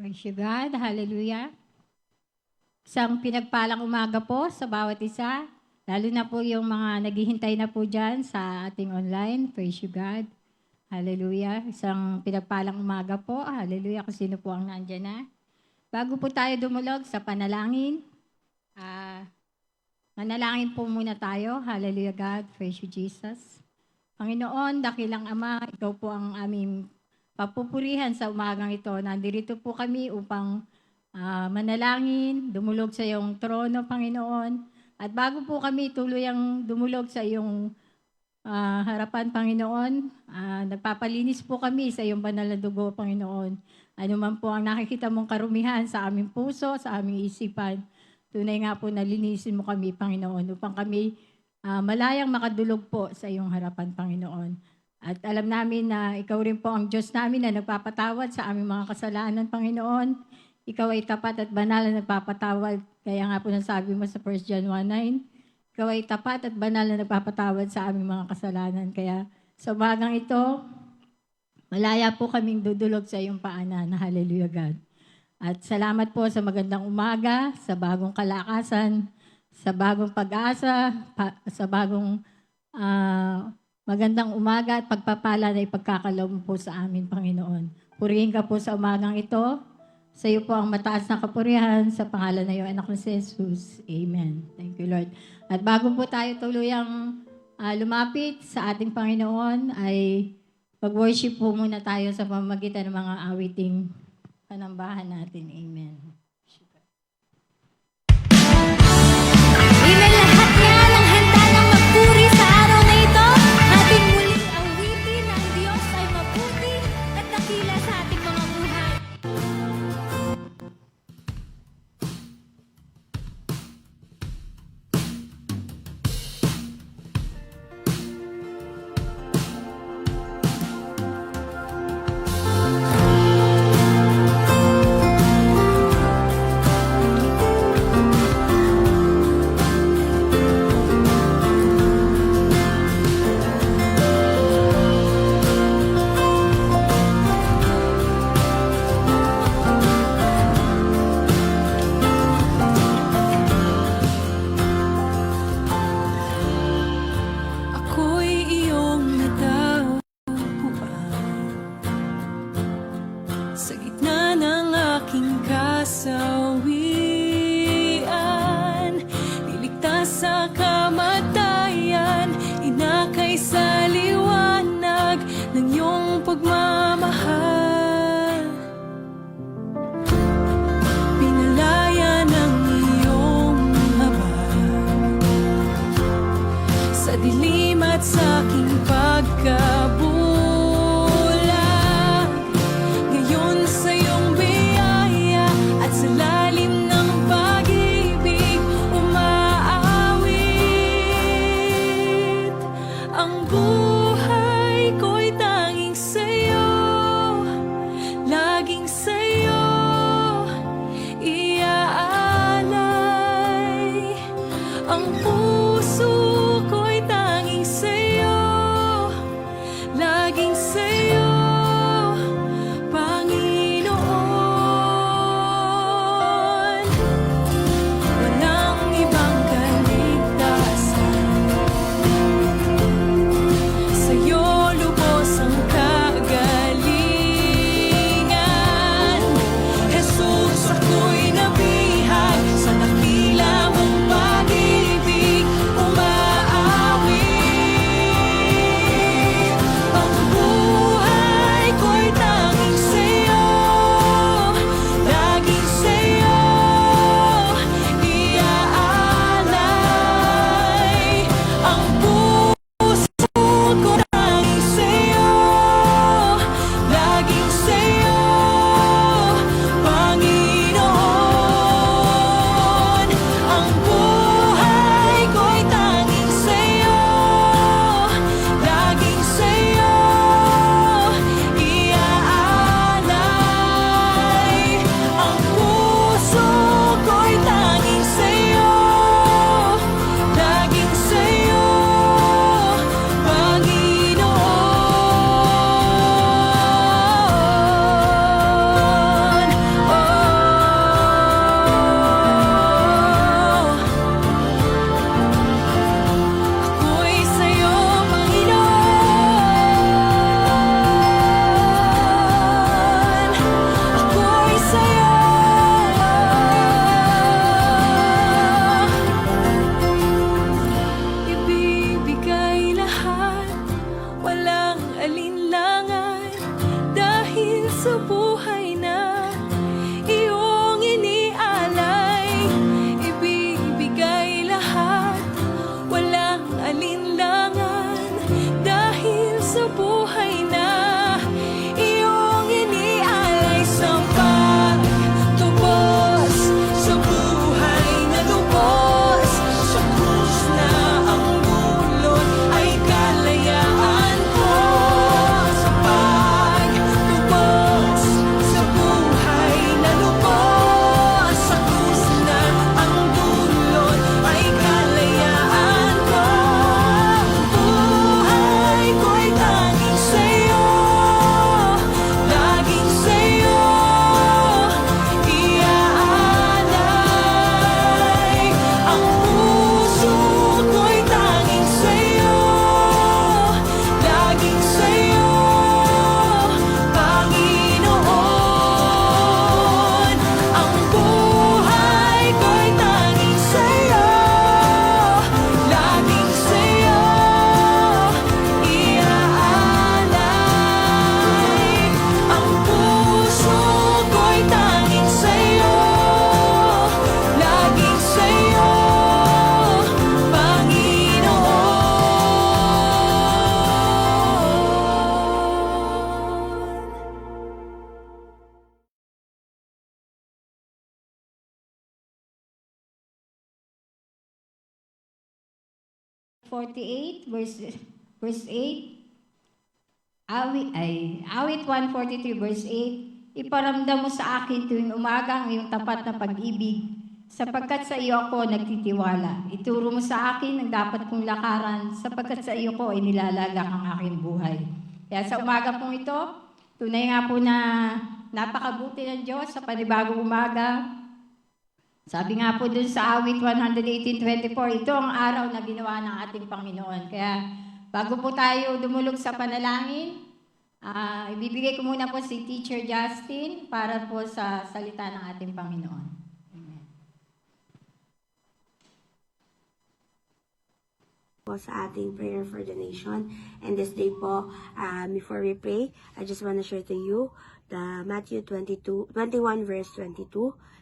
Praise you God. Hallelujah. Isang pinagpalang umaga po sa bawat isa. Lalo na po yung mga naghihintay na po dyan sa ating online. Praise you God. Hallelujah. Isang pinagpalang umaga po. Hallelujah. Kung sino po ang nandyan na. Bago po tayo dumulog sa panalangin, manalangin po muna tayo. Hallelujah God. Praise you Jesus. Panginoon, dakilang Ama, ikaw po ang aming papupurihan sa umagang ito. Nandito po kami upang manalangin, dumulog sa iyong trono, Panginoon. At bago po kami tuluyang dumulog sa iyong harapan, Panginoon, nagpapalinis po kami sa iyong banal na dugo, Panginoon. Ano man po ang nakikita mong karumihan sa aming puso, sa aming isipan, tunay nga po nalinisin mo kami, Panginoon, upang kami malayang makadulog po sa iyong harapan, Panginoon. At alam namin na ikaw rin po ang Diyos namin na nagpapatawad sa aming mga kasalanan, Panginoon. Ikaw ay tapat at banal na nagpapatawad. Kaya nga po nasabi mo sa 1 John 1:9, ikaw ay tapat at banal na nagpapatawad sa aming mga kasalanan. Kaya sa umagang ito, malaya po kaming dudulog sa iyong paanan. Hallelujah God. At salamat po sa magandang umaga, sa bagong kalakasan, sa bagong pag-asa, sa bagong magandang umaga at pagpapala na ipagkakaloob mo po sa amin, Panginoon. Purihin ka po sa umagang ito. Sa iyo po ang mataas na kapurihan sa pangalan na iyong anak na si Jesus. Amen. Thank you, Lord. At bago po tayo tuluyang lumapit sa ating Panginoon, ay mag-worship po muna tayo sa pamamagitan ng mga awiting panambahan natin. Amen. Amen, lahat nga ng handa ng magpuri sa araw na ito. Ating muling awitin na ang Diyos ay mabuti at dakila sa ating mga buhay. Ako'y iyong natauhan sa gitna ng aking kasawian. Niligtas sa kamatayan, inakay sa liwanag ng iyong pagmamahal. Pinalaya ng iyong habag sa dilim at sa aking pagkabulag. Ngayon sa iyong biyaya at sa lalim ng pag-ibig umaawit. Ang buhay ko'y tanging sa'yo, laging sa'yo iaalay. Ang puso ko'y tanging sa'yo, laging sa'yo, Panginoon. Walang ibang kaligtasan, sa'yo lubos ang kagalingan. Jesus, ako'y nabihag sa dakila mong pag-ibig. 148, verse 8. Awit 143, verse 8. Iparamdam mo sa akin tuwing umaga ang iyong tapat na pag-ibig, sapagkat sa iyo ako nagtitiwala. Ituro mo sa akin ang dapat kong lakaran, sapagkat sa iyo ko ay nilalagak ang aking buhay. Kaya sa umaga pong ito, tunay nga po na napakabuti ng Diyos sa panibagong umaga. Sabi nga po dun sa awit 118:24, ito ang araw na ginawa ng ating Panginoon. Kaya bago po tayo dumulog sa panalangin, ibibigay ko muna po si Teacher Justin para po sa salita ng ating Panginoon. Amen. Po sa ating prayer for the nation. And this day po, before we pray, I just want to share to you the Matthew 21 verse 22.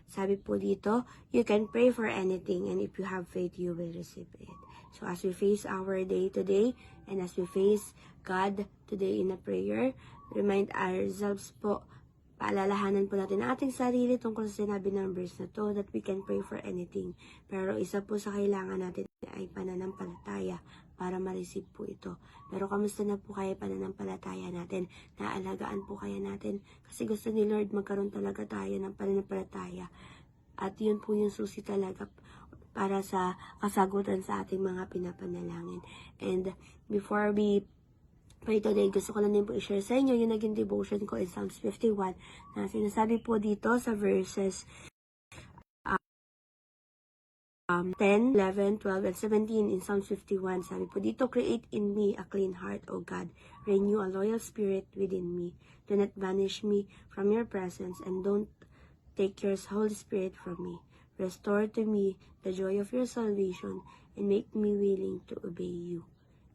Sabi po dito, you can pray for anything and if you have faith, you will receive it. So as we face our day today and as we face God today in a prayer, remind ourselves po, paalalahanan po natin ang ating sarili tungkol sa sinabi ng verse na to, that we can pray for anything. Pero isa po sa kailangan natin ay pananampalataya para ma-receive po ito. Pero kamusta na po kaya pananampalataya natin? Naalagaan po kaya natin? Kasi gusto ni Lord magkaroon talaga tayo ng pananampalataya. At yun po yung susi talaga para sa kasagutan sa ating mga pinapanalangin. And before we pray today, gusto ko lang din po i-share sa inyo yung naging devotion ko in Psalms 51 na sinasabi po dito sa verses 10, 11, 12, and 17 in Psalms 51. Sabi po dito, create in me a clean heart, O God. Renew a loyal spirit within me. Do not banish me from your presence and don't take your Holy Spirit from me. Restore to me the joy of your salvation and make me willing to obey you.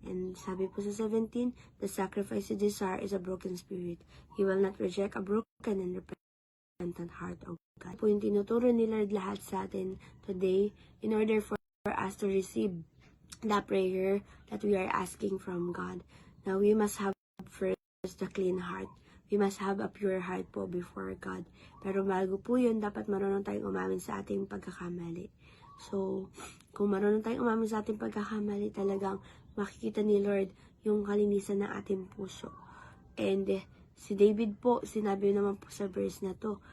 And sabi po sa 17, the sacrifice you desire is a broken spirit. You will not reject a broken and repentant heart, O God. Po yung tinuturo ni Lord lahat sa atin today in order for us to receive the prayer that we are asking from God. Now, we must have first the clean heart. We must have a pure heart po before God. Pero bago po yun, dapat marunong tayong umamin sa ating pagkakamali. So, kung marunong tayong umamin sa ating pagkakamali, talagang makikita ni Lord yung kalinisan ng ating puso. And si David po, sinabi naman po sa verse na to,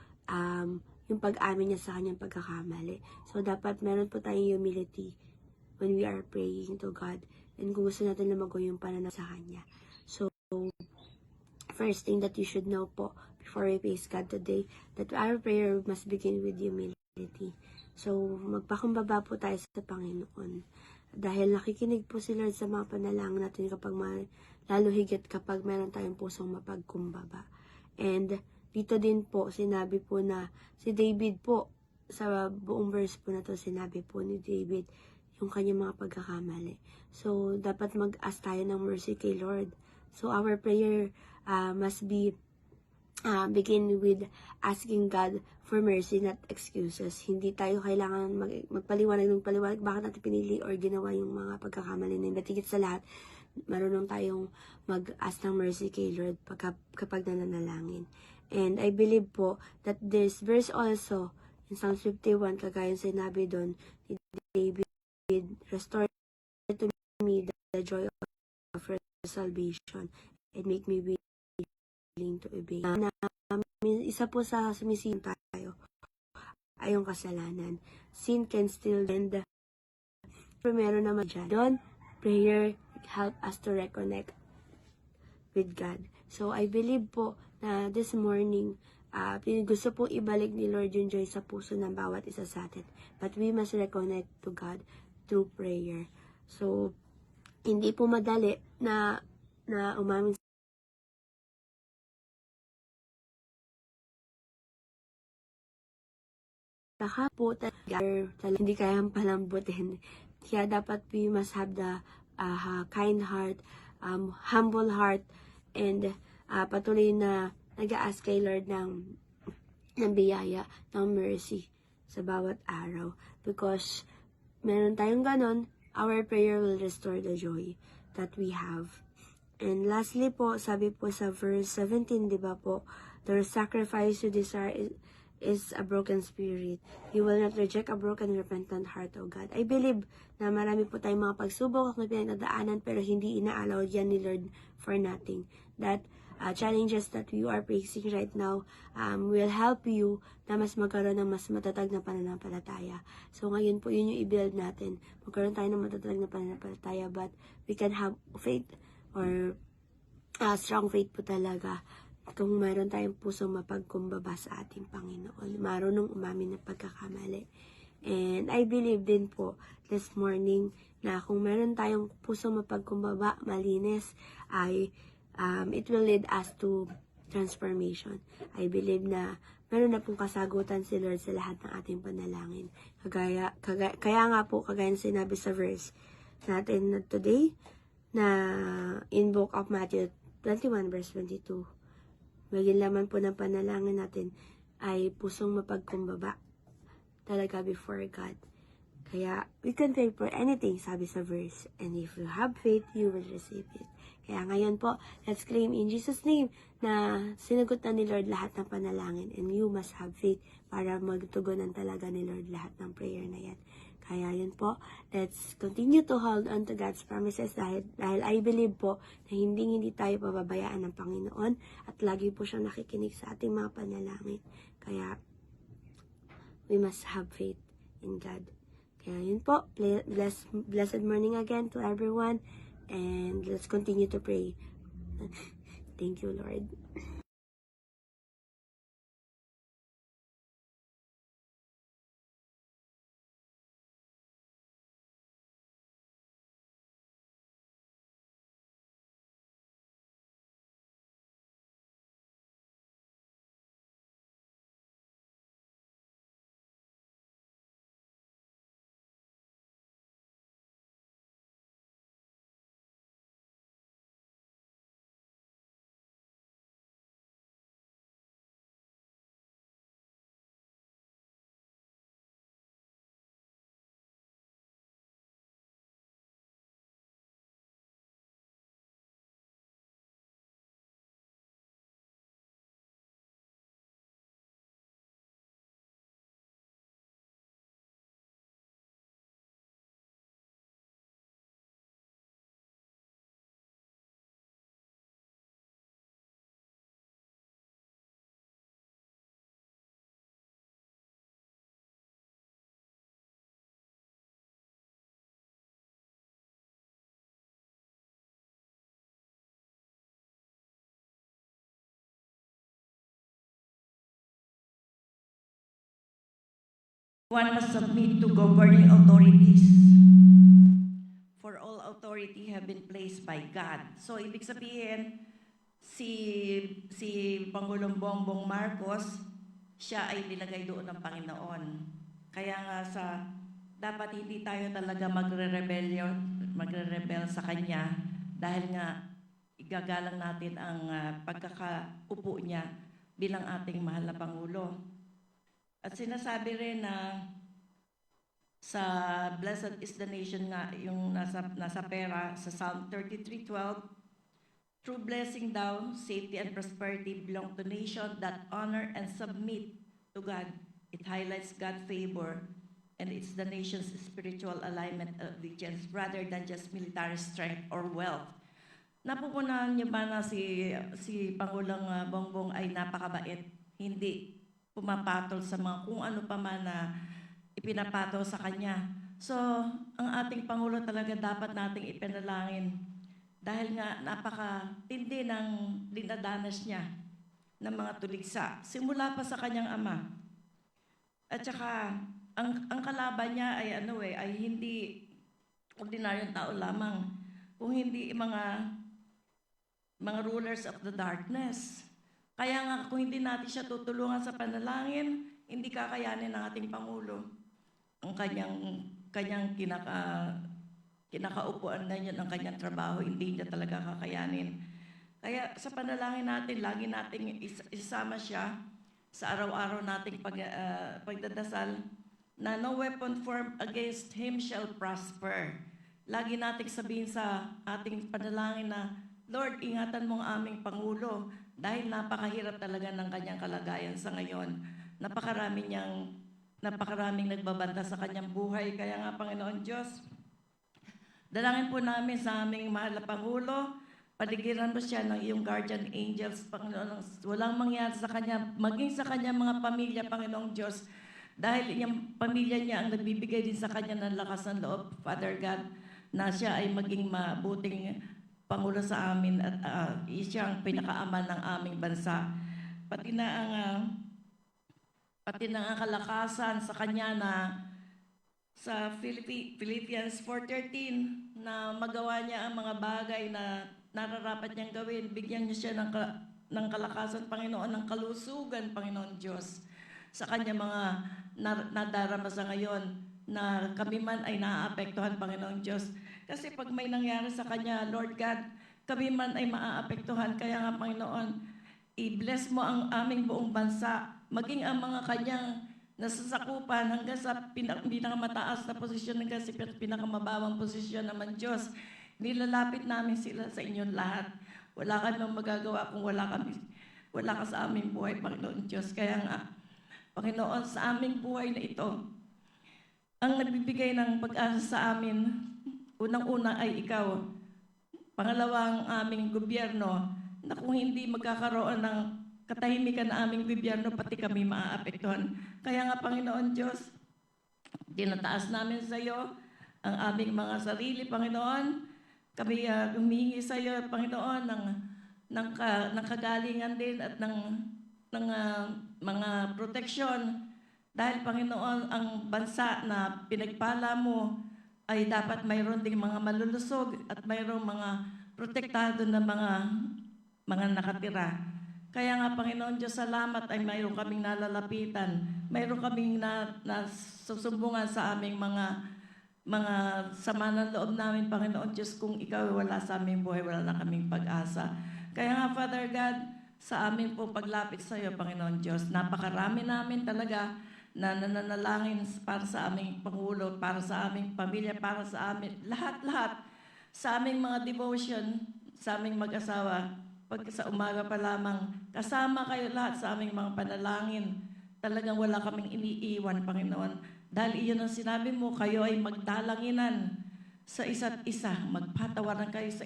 yung pag-amin niya sa kanyang pagkakamali. So, dapat meron po tayong humility when we are praying to God. And kung gusto natin lumago yung pananaw sa Kanya. So, first thing that you should know po before we face God today, that our prayer must begin with humility. So, magpakumbaba po tayo sa Panginoon. Dahil nakikinig po si Lord sa mga panalangin natin kapag lalo higit kapag meron tayong pusong mapagkumbaba. And dito din po, sinabi po na si David po, sa buong verse po na to, sinabi po ni David yung kanyang mga pagkakamali. So, dapat mag-ask tayo ng mercy kay Lord. So, our prayer must be begin with asking God for mercy, not excuses. Hindi tayo kailangan magpaliwanag ng paliwanag bakit natin pinili or ginawa yung mga pagkakamali na higit sa lahat. Marunong tayong mag-ask ng mercy kay Lord kapag nananalangin. And I believe po that this verse also in Psalms 51, kagaya sinabi doon ni David, restore to me the joy of your salvation and make me willing to obey. Isa po sa sumisin tayo ay yung kasalanan. Sin can still end. Primero naman dyan. Doon, prayer help us to reconnect with God. So, I believe po na this morning, gusto po ibalik ni Lord yung joy sa puso ng bawat isa sa atin. But we must reconnect to God through prayer. So, hindi po madali na umamin sa po hindi kayang palambutin. Kaya dapat we must have the kind heart, humble heart, and patuloy na nag-a-ask kay Lord ng biyaya, ng mercy sa bawat araw. Because meron tayong ganon, our prayer will restore the joy that we have. And lastly po, sabi po sa verse 17, di ba po, the sacrifice you desire is a broken spirit. You will not reject a broken, repentant heart, O God. I believe na marami po tayong mga pagsubok at pinagdadaanan pero hindi ina-allow yan ni Lord for nothing. That challenges that you are facing right now will help you na mas magkaroon ng mas matatag na pananampalataya. So ngayon po yun yung i-build natin. Magkaroon tayo ng matatag na pananampalataya, but we can have faith or strong faith po talaga kung mayroon tayong pusong mapagkumbaba sa ating Panginoon, marunong umamin ng pagkakamali. And I believe din po this morning na kung meron tayong pusong mapagkumbaba, malinis, ay it will lead us to transformation. I believe na meron na pong kasagutan si Lord sa lahat ng ating panalangin. Kaya nga po, kagaya ng sinabi sa verse natin na today, na in book of Matthew 21 verse 22, maging laman po ng panalangin natin ay pusong mapagkumbaba talaga before God. Kaya, we can pray for anything, sabi sa verse. And if you have faith, you will receive it. Kaya ngayon po, let's claim in Jesus' name na sinagot na ni Lord lahat ng panalangin. And you must have faith para magtugunan talaga ni Lord lahat ng prayer na yan. Kaya yun po, let's continue to hold on to God's promises dahil I believe po na hindi tayo pababayaan ng Panginoon at lagi po siyang nakikinig sa ating mga panalangin. Kaya, we must have faith in God. Kaya yun po, blessed morning again to everyone and let's continue to pray. Thank you, Lord. One must submit to governing authorities. For all authority have been placed by God. So, ibig sabihin, si Pangulong Bongbong Marcos, siya ay nilagay doon ng Panginoon. Kaya nga dapat hindi tayo talaga magre-rebel sa Kanya dahil nga igagalang natin ang pagkakaupo niya bilang ating mahal na Pangulo. At sinasabi rin na sa Blessed is the Nation nga, yung nasa pera, sa Psalm 33:12, true blessing daw, safety and prosperity belong to nation that honor and submit to God. It highlights God's favor and it's the nation's spiritual alignment of allegiance rather than just military strength or wealth. Napupunahan niyo ba na si Pangulong Bongbong ay napakabait? Hindi pumapatol sa mga kung ano pa man na ipinapatol sa kanya. So, ang ating Pangulo talaga dapat nating ipinalangin dahil nga napakatindi ng dinadanas niya ng mga tuligsa. Simula pa sa kanyang ama. At saka, ang kalaban niya ay hindi ordinaryong tao lamang, kung hindi mga rulers of the darkness. Kaya nga, kung hindi natin siya tutulungan sa panalangin, hindi kakayanin ng ating Pangulo ang kanyang kinakaupuan na niya ng kanyang trabaho, hindi niya talaga kakayanin. Kaya sa panalangin natin, lagi nating isama siya sa araw-araw nating pagdadasal na no weapon formed against him shall prosper. Lagi nating sabihin sa ating panalangin na, Lord, ingatan mo ang aming Pangulo dahil napakahirap talaga ng kanyang kalagayan sa ngayon. napakaraming nagbabanta sa kanyang buhay. Kaya nga, Panginoon Diyos, dalangin po namin sa aming mahal na Pangulo, paligiran mo siya ng iyong guardian angels, Panginoon. Walang mangyari sa kanya, maging sa kanya mga pamilya, Panginoong Diyos. Dahil yung pamilya niya ang nagbibigay din sa kanya ng lakas ng loob, Father God, na siya ay maging mabuting Pangulo sa amin at siya ang pinakaama ng aming bansa. Pati na ang kalakasan sa kanya na sa Philippians 4:13 na magawa niya ang mga bagay na nararapat niyang gawin. Bigyan niyo siya ng kalakasan, Panginoon, ng kalusugan, Panginoon Diyos, sa kanya mga nadarama sa ngayon na kami man ay naaapektuhan, Panginoon Diyos. Kasi pag may nangyari sa kanya, Lord God, kami man ay maaapektuhan. Kaya nga, Panginoon, i-bless mo ang aming buong bansa, maging ang mga kanyang nasasakupan hanggang sa pinakamataas na posisyon, hanggang sa pinakamababang posisyon naman, Diyos. Nilalapit namin sila sa inyong lahat. Wala kami magagawa kung wala ka sa aming buhay, Panginoon Diyos. Kaya nga, Panginoon, sa aming buhay na ito, ang nagbibigay ng pag-asa sa amin, unang-una ay ikaw. Pangalawang aming gobyerno, na kung hindi magkakaroon ng katahimikan na aming gobyerno, pati kami maaapektuhan. Kaya nga, Panginoon Diyos, tinataas namin sa iyo ang aming mga sarili, Panginoon. Kami humingi sa iyo, Panginoon, ng kagalingan din at ng mga proteksyon. Dahil, Panginoon, ang bansa na pinagpala mo ay dapat mayroon ding mga malulusog at mayroong mga protektado na mga nakatira. Kaya nga, Panginoon Diyos, salamat ay mayroon kaming nalalapitan. Mayroon kaming nasusumbungan sa aming mga sama ng loob namin, Panginoon Diyos. Kung ikaw wala sa aming buhay, wala na kaming pag-asa. Kaya nga, Father God, sa aming po paglapit sa iyo, Panginoon Diyos, napakarami namin talaga na nananalangin para sa aming Pangulo, para sa aming pamilya, para sa amin, lahat-lahat, sa aming mga devotion, sa aming mag-asawa, pag sa umaga pa lamang, kasama kayo lahat sa aming mga panalangin. Talagang wala kaming iniiwan, Panginoon. Dahil iyon ang sinabi mo, kayo ay magdalanginan sa isa't isa. Magpatawaran kayo sa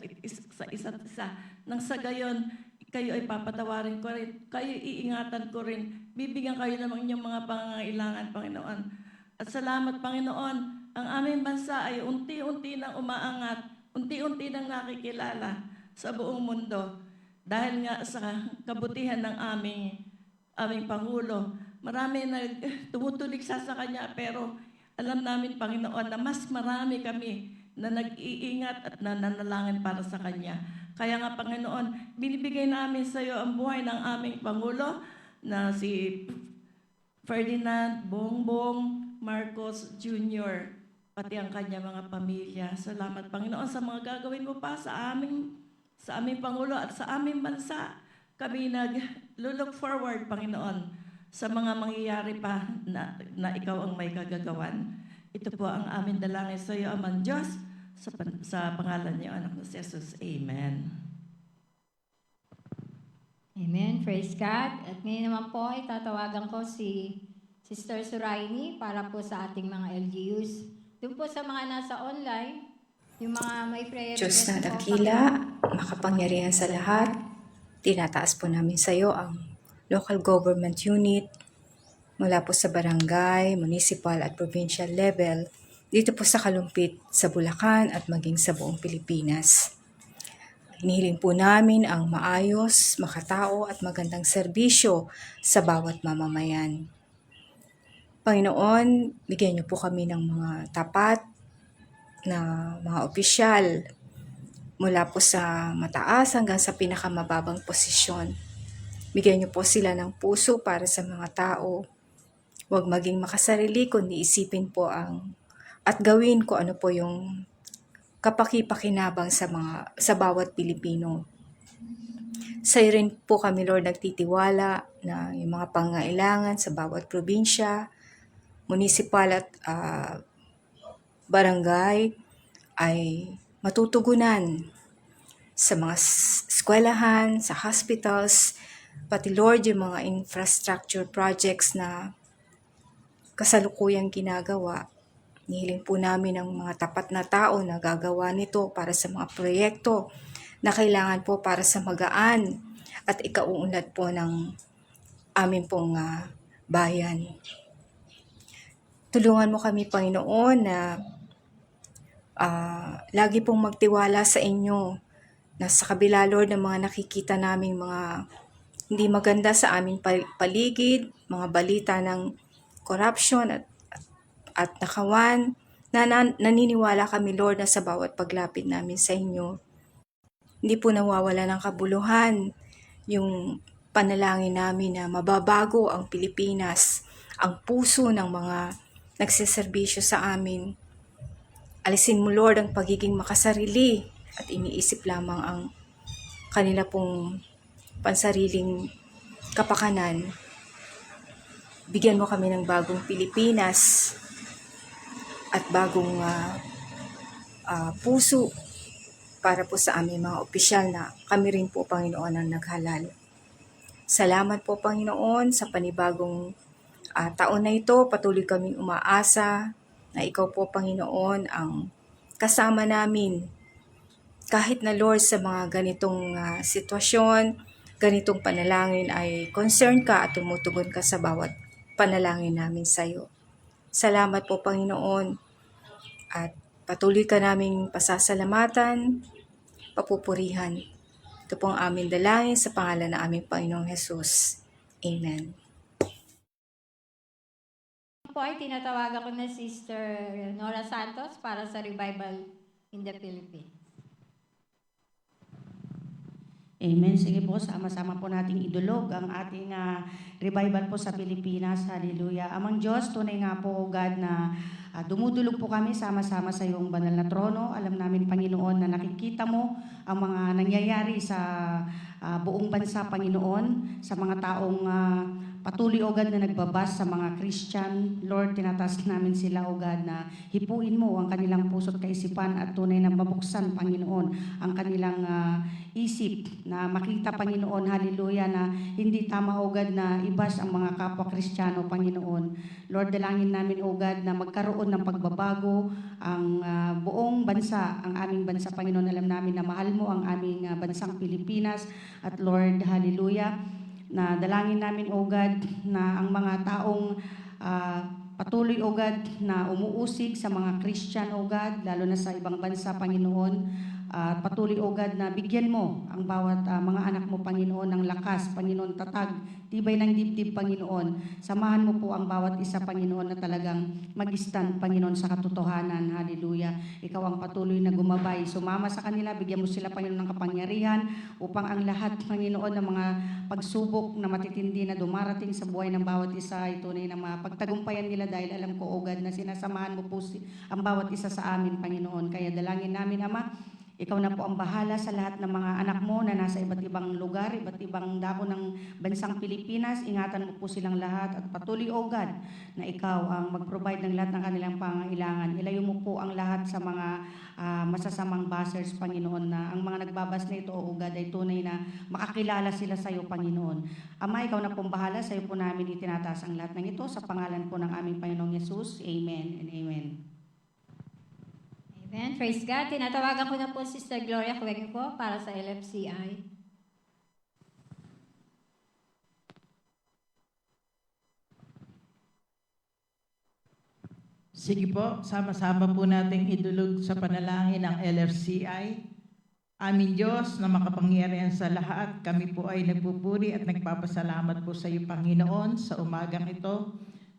isa't isa. Nang sa gayon, kayo ay papatawarin ko rin. Kayo iingatan ko rin. Bibigyan kayo ng inyong mga pangangailangan, Panginoon. At salamat, Panginoon, ang aming bansa ay unti-unti nang umaangat, unti-unti nang nakikilala sa buong mundo. Dahil nga sa kabutihan ng aming Pangulo, marami na tumutulig sa kanya, pero alam namin, Panginoon, na mas marami kami na nag-iingat at nananalangin para sa kanya. Kaya nga, Panginoon, binibigay namin sa iyo ang buhay ng aming Pangulo na si Ferdinand Bongbong Marcos Jr., pati ang kanya mga pamilya. Salamat, Panginoon, sa mga gagawin mo pa sa aming Pangulo at sa aming bansa. Kami nag-look forward, Panginoon, sa mga mangyayari pa na ikaw ang may kagagawan. Ito po ang aming dalangin sa iyo, Amang Diyos, sa pangalan niyo, anak na si Jesus. Amen. Amen. Praise God. At ngayon naman po ay tatawagan ko si Sister Suraini para po sa ating mga LGUs. Doon po sa mga nasa online, yung mga may prayer Diyos request na po, dakila, makapangyarihan sa lahat, tinataas po namin sa iyo ang local government unit mula po sa barangay, municipal at provincial level dito po sa Kalumpit, sa Bulacan at maging sa buong Pilipinas. Hinihiling po namin ang maayos, makatao at magandang serbisyo sa bawat mamamayan. Panginoon, bigyan niyo po kami ng mga tapat na mga opisyal mula po sa mataas hanggang sa pinakamababang posisyon. Bigyan niyo po sila ng puso para sa mga tao. Huwag maging makasarili, kundi isipin po at gawin ko ano po yung kapaki-pakinabang sa bawat Pilipino. Sa iyo rin po kami, Lord, nagtitiwala na yung mga pangailangan sa bawat probinsya, municipal at barangay ay matutugunan sa mga eskwelahan, sa hospitals, pati Lord yung mga infrastructure projects na kasalukuyang ginagawa. Nihiling po namin ang mga tapat na tao na gagawa nito para sa mga proyekto na kailangan po para sa magaan at ikauunlad po ng amin pong bayan. Tulungan mo kami, Panginoon, na lagi pong magtiwala sa inyo na sa kabila, Lord, ng mga nakikita naming mga hindi maganda sa aming paligid, mga balita ng corruption at nakawan, naniniwala kami, Lord, na sa bawat paglapit namin sa inyo, hindi po nawawala ng kabuluhan yung panalangin namin na mababago ang Pilipinas, ang puso ng mga nagsiservisyo sa amin. Alisin mo, Lord, ang pagiging makasarili at iniisip lamang ang kanila pong pansariling kapakanan. Bigyan mo kami ng bagong Pilipinas at bagong puso para po sa aming mga opisyal na kami rin po, Panginoon, ang naghalal. Salamat po, Panginoon, sa panibagong taon na ito. Patuloy kaming umaasa na ikaw po, Panginoon, ang kasama namin. Kahit na, Lord, sa mga ganitong sitwasyon, ganitong panalangin ay concern ka at tumutugon ka sa bawat panalangin namin sa iyo. Salamat po, Panginoon, at patuloy ka naming pasasalamatan, papupurihan. Ito po ang aming dalangin sa pangalan ng aming Panginoong Jesus. Amen. Po ay tinatawagan ko na Sister Nora Santos para sa revival in the Philippines. Amen. Sige po, sama-sama po nating idulog ang ating revival po sa Pilipinas. Hallelujah. Amang Diyos, tunay nga po, God, na dumudulog po kami sama-sama sa iyong banal na trono. Alam namin, Panginoon, na nakikita mo ang mga nangyayari sa buong bansa, Panginoon, sa mga taong patuloy, O God, na nagbabas sa mga Christian. Lord, tinataas namin sila, O God, na hipuin mo ang kanilang puso't kaisipan at tunay na mabuksan, Panginoon, ang kanilang isip na makita, Panginoon, hallelujah, na hindi tama, O God, na ibas ang mga kapwa Kristiyano, Panginoon. Lord, dalangin namin, O God, na magkaroon ng pagbabago ang buong bansa, ang aming bansa, Panginoon. Alam namin na mahal mo ang aming bansang Pilipinas. At Lord, hallelujah, na dalangin namin, O God, na ang mga taong patuloy, O God, na umuusig sa mga Christian, O God, lalo na sa ibang bansa, Panginoon, patuloy, O God, na bigyan mo ang bawat mga anak mo, Panginoon, ng lakas, Panginoon, tatag, tibay ng dibdib, Panginoon. Samahan mo po ang bawat isa, Panginoon, na talagang mag-stand, Panginoon, sa katotohanan. Hallelujah. Ikaw ang patuloy na gumabay. Sumama sa kanila, bigyan mo sila, Panginoon, ng kapangyarihan upang ang lahat, Panginoon, ng mga pagsubok na matitindi na dumarating sa buhay ng bawat isa ay tunay na mapagtagumpayan nila dahil alam ko, O God, na sinasamahan mo po ang bawat isa sa amin, Panginoon. Kaya dalangin namin, Ama, ikaw na po ang bahala sa lahat ng mga anak mo na nasa iba't ibang lugar, iba't ibang dako ng bansang Pilipinas. Ingatan mo po silang lahat at patuloy, O God, na ikaw ang mag-provide ng lahat ng kanilang pangangailangan. Ilayo mo po ang lahat sa mga masasamang bashers, Panginoon, na ang mga nagbabas na ito, O God, ay tunay na makakilala sila sa iyo, Panginoon. Ama, ikaw na pong bahala, sa iyo po namin itinataas ang lahat ng ito sa pangalan po ng aming Panginoong Yesus. Amen and amen. Amen. Praise God. Tinatawagan ko na po Sister Gloria Cuegue po para sa LFCI. Sige po, sama-sama po nating idulog sa panalangin ng LFCI. Aming Diyos na makapangyarihan sa lahat, kami po ay nagpupuri at nagpapasalamat po sa iyo, Panginoon, sa umagang ito,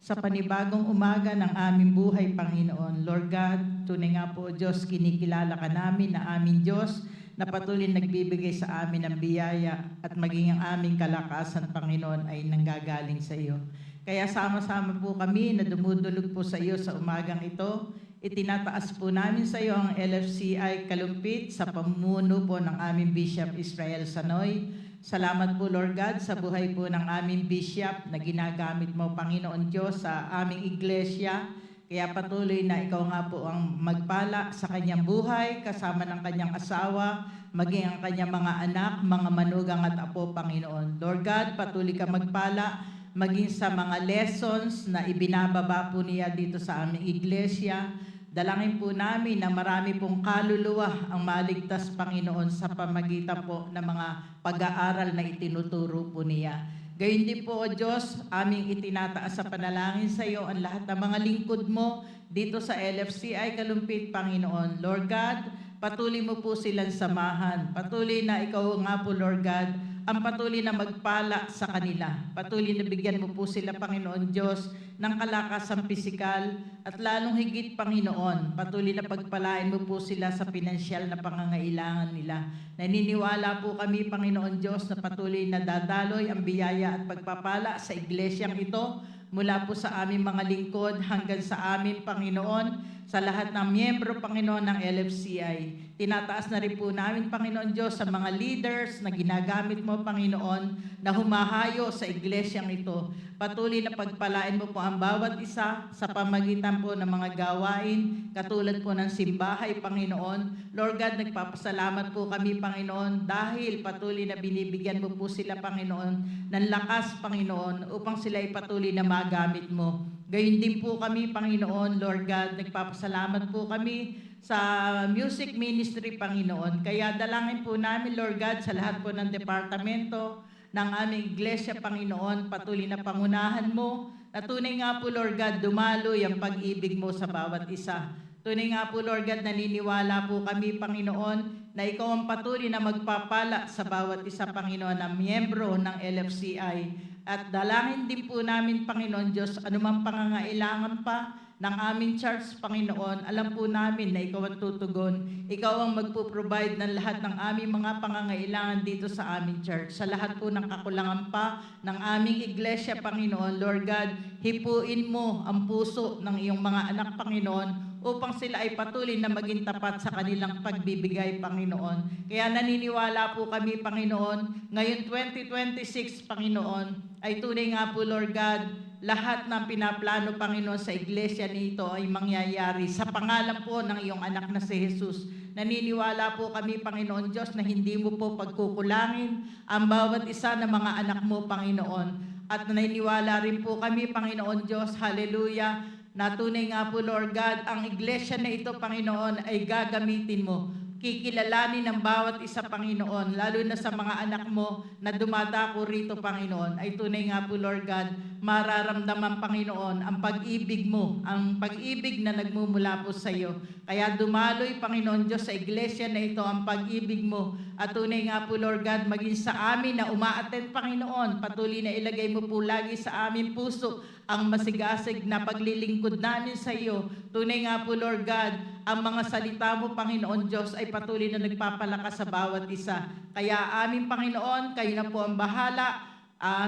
sa panibagong umaga ng aming buhay, Panginoon. Lord God, tunay nga po, Diyos, kinikilala ka namin na aming Diyos na patuloy nagbibigay sa amin ng biyaya at maging ang aming kalakasan, Panginoon, ay nanggagaling sa iyo. Kaya sama-sama po kami na dumudulog po sa iyo sa umagang ito. Itinataas po namin sa iyo ang LFCI Kalumpit sa pamumuno po ng aming Bishop Israel Sanoy. Salamat po, Lord God, sa buhay po ng aming bishop na ginagamit mo, Panginoon Diyos, sa aming iglesia Kaya patuloy na ikaw nga po ang magpala sa kanyang buhay, kasama ng kanyang asawa, maging ang kanyang mga anak, mga manugang at apo, Panginoon. Lord God, patuloy ka magpala, maging sa mga lessons na ibinababa po niya dito sa aming iglesia. Dalangin po namin na marami pong kaluluwa ang maligtas, Panginoon, sa pamagitan po ng mga pag-aaral na itinuturo po niya. Gayon din po, O Diyos, aming itinataas sa panalangin sa iyo ang lahat ng mga lingkod mo dito sa LFCI Kalumpit, Panginoon. Lord God, patuloy mo po silang samahan. Patuloy na ikaw nga po, Lord God, ang patuloy na magpala sa kanila. Patuloy na bigyan mo po sila, Panginoon Diyos, ng kalakasang pisikal at lalong higit, Panginoon, patuloy na pagpalain mo po sila sa pinansyal na pangangailangan nila. Naniniwala po kami, Panginoon Diyos, na patuloy na dadaloy ang biyaya at pagpapala sa iglesyang ito mula po sa aming mga lingkod hanggang sa amin, Panginoon, sa lahat ng miyembro, Panginoon, ng LFCI. Tinataas na rin po namin, Panginoon Diyos, sa mga leaders na ginagamit mo, Panginoon, na humahayo sa iglesyang ito. Patuloy na pagpalain mo po ang bawat isa sa pamagitan po ng mga gawain, katulad po ng simbahay, Panginoon. Lord God, nagpapasalamat po kami, Panginoon, dahil patuloy na binibigyan mo po sila, Panginoon, ng lakas, Panginoon, upang sila ay patuloy na magamit mo. Gayon din po kami, Panginoon, Lord God, nagpapasalamat po kami sa music ministry, Panginoon. Kaya dalangin po namin, Lord God, sa lahat po ng departamento ng aming iglesia, Panginoon, patuloy na pangunahan mo, na tunay nga po, Lord God, dumaloy ang pag-ibig mo sa bawat isa. Tunay nga po, Lord God, naniniwala po kami, Panginoon, na ikaw ang patuloy na magpapala sa bawat isa, Panginoon, na miyembro ng LFCI. At dalangin din po namin, Panginoon Diyos, anumang pangangailangan pa ng aming church, Panginoon, alam po namin na ikaw ang tutugon. Ikaw ang magpo-provide ng lahat ng aming mga pangangailangan dito sa aming church. Sa lahat po ng kakulangan pa ng aming iglesia, Panginoon, Lord God, hipuin mo ang puso ng iyong mga anak, Panginoon, upang sila ay patuloy na maging tapat sa kanilang pagbibigay, Panginoon. Kaya naniniwala po kami, Panginoon, ngayon 2026, Panginoon, ay tunay nga po, Lord God, lahat ng pinaplano, Panginoon, sa iglesia nito ay mangyayari sa pangalan po ng iyong anak na si Jesus. Naniniwala po kami, Panginoon Diyos, na hindi mo po pagkukulangin ang bawat isa ng mga anak mo, Panginoon. At naniniwala rin po kami, Panginoon Diyos, hallelujah, na tunay nga po, Lord God, ang iglesia na ito, Panginoon, ay gagamitin mo. Kikilalanin ng bawat isa, Panginoon, lalo na sa mga anak mo na dumadako rito, Panginoon, ay tunay nga po, Lord God, mararamdaman, Panginoon, ang pag-ibig mo, ang pag-ibig na nagmumula po sa iyo. Kaya dumaloy, Panginoon Diyos, sa iglesia na ito ang pag-ibig mo. At tunay nga po, Lord God, maging sa amin na umaattend, Panginoon, patuloy na ilagay mo po lagi sa aming puso ang masigasig na paglilingkod namin sa iyo. Tunay nga po, Lord God, ang mga salita mo, Panginoon Diyos, ay patuloy na nagpapalakas sa bawat isa. Kaya aming Panginoon, kayo na po ang bahala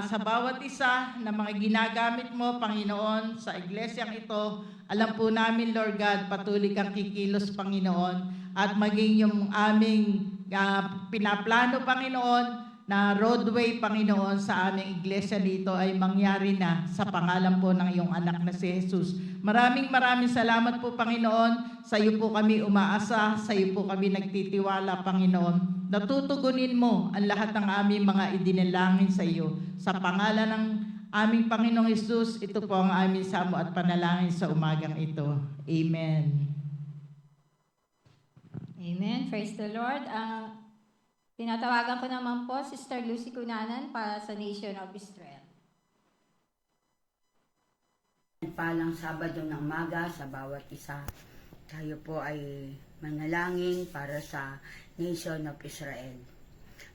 sa bawat isa na mga ginagamit mo, Panginoon, sa iglesyang ito. Alam po namin, Lord God, patuloy kang kikilos, Panginoon, at maging yung aming pinaplano, Panginoon, na roadway, Panginoon, sa aming iglesia dito ay mangyari na sa pangalan po ng iyong anak na si Jesus. Maraming salamat po, Panginoon. Sa iyo po kami umaasa, sa iyo po kami nagtitiwala, Panginoon. Natutugunin mo ang lahat ng aming mga idinalangin sa iyo. Sa pangalan ng aming Panginoong Jesus, ito po ang aming samo at panalangin sa umagang ito. Amen. Amen. Praise the Lord. Tinatawagan ko naman po, Sister Lucy Cunanan para sa Nation of Israel. Palang Sabado ng umaga sa bawat isa. Tayo po ay manalangin para sa Nation of Israel.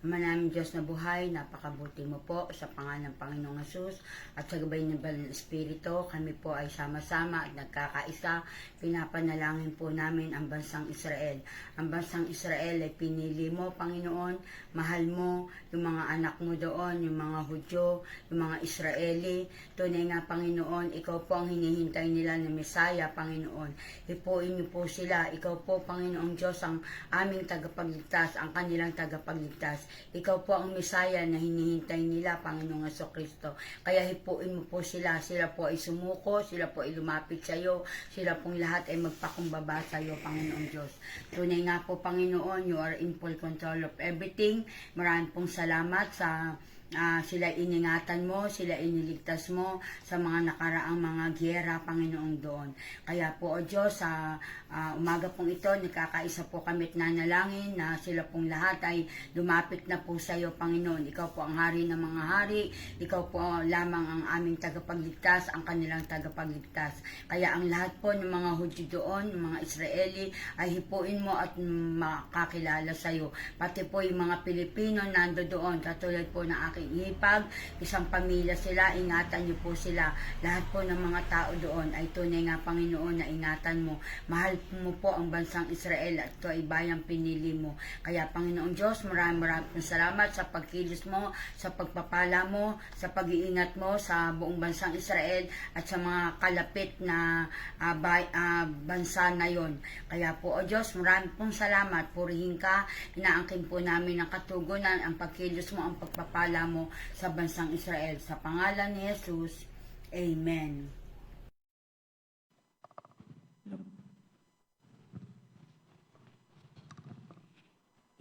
Ama namin Diyos na buhay, napakabuti mo po sa pangalan ng Panginoong Hesus at sa gabay ng Banal na Espiritu, kami po ay sama-sama at nagkakaisa. Pinapanalangin po namin ang bansang Israel. Ang bansang Israel ay pinili mo, Panginoon. Mahal mo yung mga anak mo doon, yung mga Hudyo, yung mga Israeli. Tunay nga, Panginoon, ikaw po ang hinihintay nila na Mesaya, Panginoon. Hipuin niyo po sila. Ikaw po, Panginoong Diyos, ang aming tagapagligtas, ang kanilang tagapagligtas. Ikaw po ang Misaya na hinihintay nila, Panginoong Kristo. Kaya hipuin mo po sila. Sila po ay sumuko, sila po ay lumapit sa iyo, sila pong lahat ay magpakumbaba sa iyo, Panginoong Diyos. Tunay nga po, Panginoon, you are in full control of everything. Maraming pong salamat sa sila iningatan mo, sila iniligtas mo sa mga nakaraang mga giyera, Panginoong doon. Kaya po, O Diyos, sa umaga pong ito, nakakaisa po kami at nanalangin na sila pong lahat ay lumapit na po sa iyo, Panginoon. Ikaw po ang hari ng mga hari, ikaw po lamang ang aming tagapagligtas, ang kanilang tagapagligtas. Kaya ang lahat po ng mga Hudyo doon, ng mga Israeli, ay hipuin mo at makakilala sa iyo. Pati po yung mga Pilipino nando doon, katulad po ng aking hipag, isang pamilya sila, ingatan niyo po sila. Lahat po ng mga tao doon ay tunay nga, Panginoon, na ingatan mo. Mahal mo po ang bansang Israel at ito ay bayang pinili mo. Kaya, Panginoong Diyos, maraming salamat sa pagkilos mo, sa pagpapala mo, sa pag-iingat mo sa buong bansang Israel at sa mga kalapit na bansa na yon. Kaya po, O Diyos, maraming pong salamat. Purihin ka, inaangkin po namin ang katugunan, ang pagkilos mo, ang pagpapala mo sa bansang Israel. Sa pangalan ni Jesus, Amen.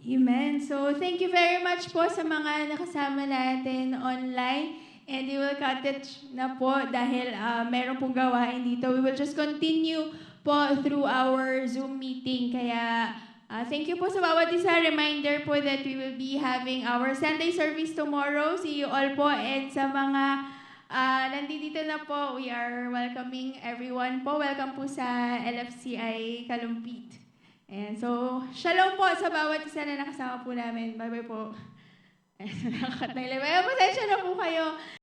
Amen. So, thank you very much po sa mga nakasama natin online. And we will cut it na po dahil meron pong gawain dito. We will just continue po through our Zoom meeting. Kaya, thank you po sa bawat isa. Reminder po that we will be having our Sunday service tomorrow. See you all po. And sa mga nandito na po, we are welcoming everyone po. Welcome po sa LFCI Kalumpit. And so, shalom po sa bawat isa na nakasama po namin. Bye-bye po. Nakakatay lang. Pasensya na po kayo.